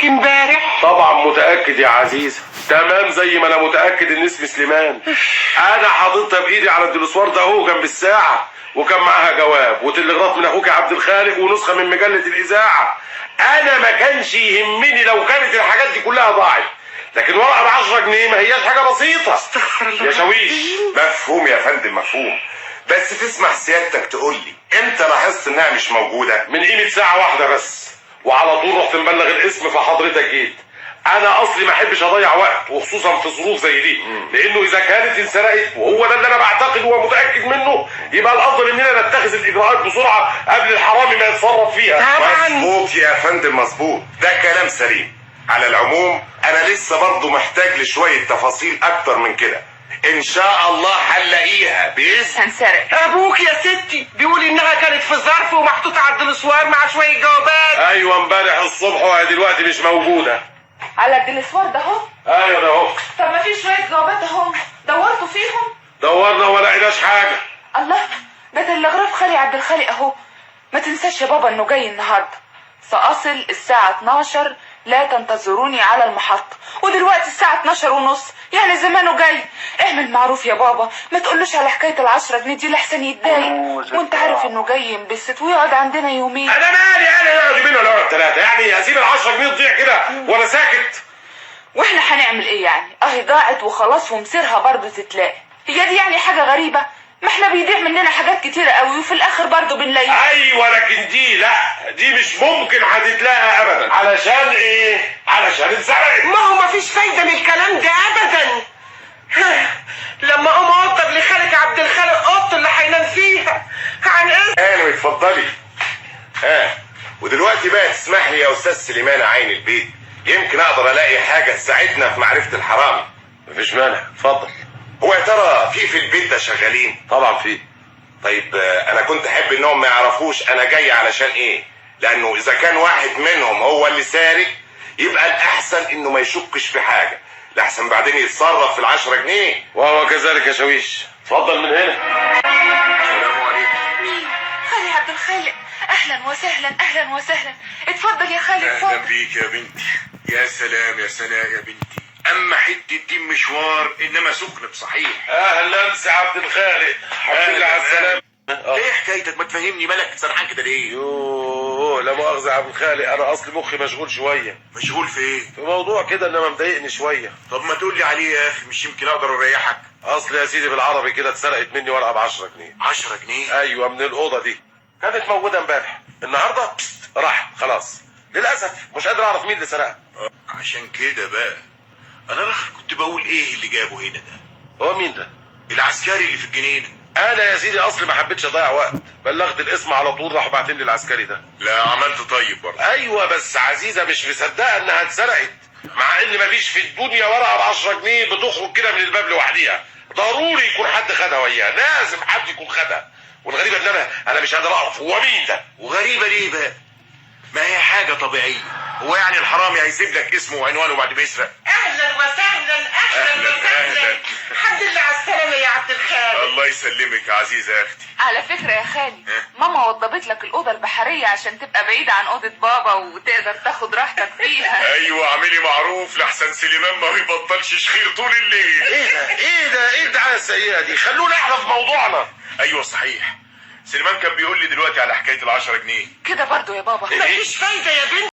معاك امبارح؟ طبعا متأكد يا عزيزة، تمام زي ما انا متأكد ان اسمي سليمان. انا حاططها بايدي على الدلسوار ده اهو جنب الساعة، وكان معاها جواب وتلغراف من اخوك عبد الخالق ونسخة من مجلة الاذاعة. انا ما كانش يهمني لو كانت الحاجات دي كلها ضاعت، لكن ورقة ب10 جنيه ما هياش حاجة بسيطة. استغفر الله يا شويش. مفهوم يا فندم مفهوم، بس تسمح سيادتك تقول لي امتى لاحظت انها مش موجودة؟ من قيمة ساعة واحدة بس، وعلى طول رحت مبلغ الاسم فحضرتك جيت. انا اصلي ما احبش اضيع وقت، وخصوصا في ظروف زي دي، لانه اذا كانت انسرقت وهو ده اللي انا بعتقد ومتاكد منه، يبقى الافضل اننا نتخذ الاجراءات بسرعه قبل الحرامي ما يتصرف فيها. طبعا. مظبوط يا فندم مظبوط، ده كلام سليم. على العموم انا لسه برضه محتاج لشويه تفاصيل اكتر من كده. ان شاء الله هنلاقيها باذن. هنسرق. ابوك يا ستي بيقول انها كانت في ظرف ومحطوطه على الدلسوار مع شويه جوابات. ايوه امبارح الصبح وهي دلوقتي مش موجوده. على الدلسوار ده اهو. ايوه ده اهو. طب ما في شويه جوابات اهم، دورتوا فيهم؟ دورنا ولا لقيناش حاجه. الله، ده تلغراف خالي عبد الخالق اهو. ما تنساش يا بابا انه جاي النهارده. سأصل الساعة 12، لا تنتظروني على المحطة. ودلوقتي الساعة 12:30، يعني زمانه جاي. اعمل معروف يا بابا، ما تقولوش على حكاية ال10 جنيه دي لحسن يتضايق. وانت عارف انه جاي ينبسط ويقعد عندنا يومين. انا مالي، انا يقعد يومين ولا يقعد 3؟ يعني هسيب ال10 جنيه تضيع كده وانا ساكت؟ واحنا هنعمل ايه يعني؟ اهي ضاعت وخلاص، ومصيرها برضه تتلاقي. هي دي يعني حاجة غريبة؟ ما احنا بيضيع مننا حاجات كتيرة قوي وفي الاخر برضه بنلاقيها. ايوه لكن دي لا، دي مش ممكن هتتلاقى ابدا. علشان ايه؟ علشان اتسرقت. ما هو مفيش فايده من الكلام ده ابدا. لما اقوم اوضب لخالك عبد الخالق اوضته اللي هينام فيها عن ايه؟ انا اتفضلي. ودلوقتي بقى تسمح لي يا استاذ سليمان عين البيت، يمكن اقدر الاقي حاجه تساعدنا في معرفه الحرامي. مفيش مانع، اتفضل. هو يا ترى في البيت ده شغالين؟ طبعا في. طيب انا كنت احب انهم ما يعرفوش انا جاي علشان ايه، لانه اذا كان واحد منهم هو اللي سارق يبقى الاحسن انه ما يشكش في حاجه، لحسن بعدين يتصرف في ال10 جنيه. وهو كذلك يا شويش. اتفضل من هنا. السلام عليكم. مين؟ خالي عبد الخالق. اهلا وسهلا، اهلا وسهلا. اتفضل يا خالي اتفضل. اهلا بيك يا بنتي. يا سلام يا سناء يا بنتي، اما حته دي مشوار انما سخن بصحيح. اهلا سي عبد الخالق، الحمد لله على السلامه. ايه حكايتك؟ ما تفهمني، مالك سرحان كده ليه؟ يوه لا مؤاخذة يا عبد الخالق، انا اصل مخي مشغول شويه مشغول في ايه؟ في موضوع كده انما مضايقني شويه. طب ما تقول لي عليه يا اخي، مش يمكن اقدر اريحك. اصل يا سيدي بالعربي كده اتسرقت مني ورقه ب10 جنيه. 10 جنيه؟ ايوه من الاوضه دي، كانت موجوده امبارح، النهارده راحت خلاص. للاسف مش قادر اعرف مين اللي سرقها. عشان كده بقى انا كنت بقول ايه اللي جابه هنا ده. هو مين ده؟ العسكري اللي في الجنينه. انا يا سيدي اصلي ما حبيتش اضيع وقت، بلغت الاسم على طول، راحوا باعتين لي العسكري ده. لا عملت طيب برضه. ايوه بس عزيزه مش مصدقه انها اتسرقت، مع ان مفيش في الدنيا ورقه ب10 جنيه بتخرج كده من الباب لوحديها. ضروري يكون حد خدها وياها، لازم حد يكون خدها. والغريبه ان انا مش قادر اعرف هو مين ده. وغريبه ليه بقى؟ ما هي حاجه طبيعيه. هو يعني الحرامي هيسيب لك اسمه وعنوانه بعد ما يسرق؟ اهلا وسهلا، اهلا وسهلا. الحمد لله على السلامه يا عبد الخالق. الله يسلمك يا عزيزه يا اختي. على فكرة يا خالي، ماما وضبت لك الأوضة البحرية عشان تبقى بعيدة عن أوضة بابا وتقدر تاخد راحتك فيها. ايوه اعملي معروف لحسن سليمان ما بيبطلش شخير طول الليل. ايه الدعايه السيئه دي؟ خلونا احنا في موضوعنا. ايوه صحيح، سليمان كان بيقول لي دلوقتي على حكايه ال10 جنيه. كده برضو يا بابا. مفيش فايده يا بنت.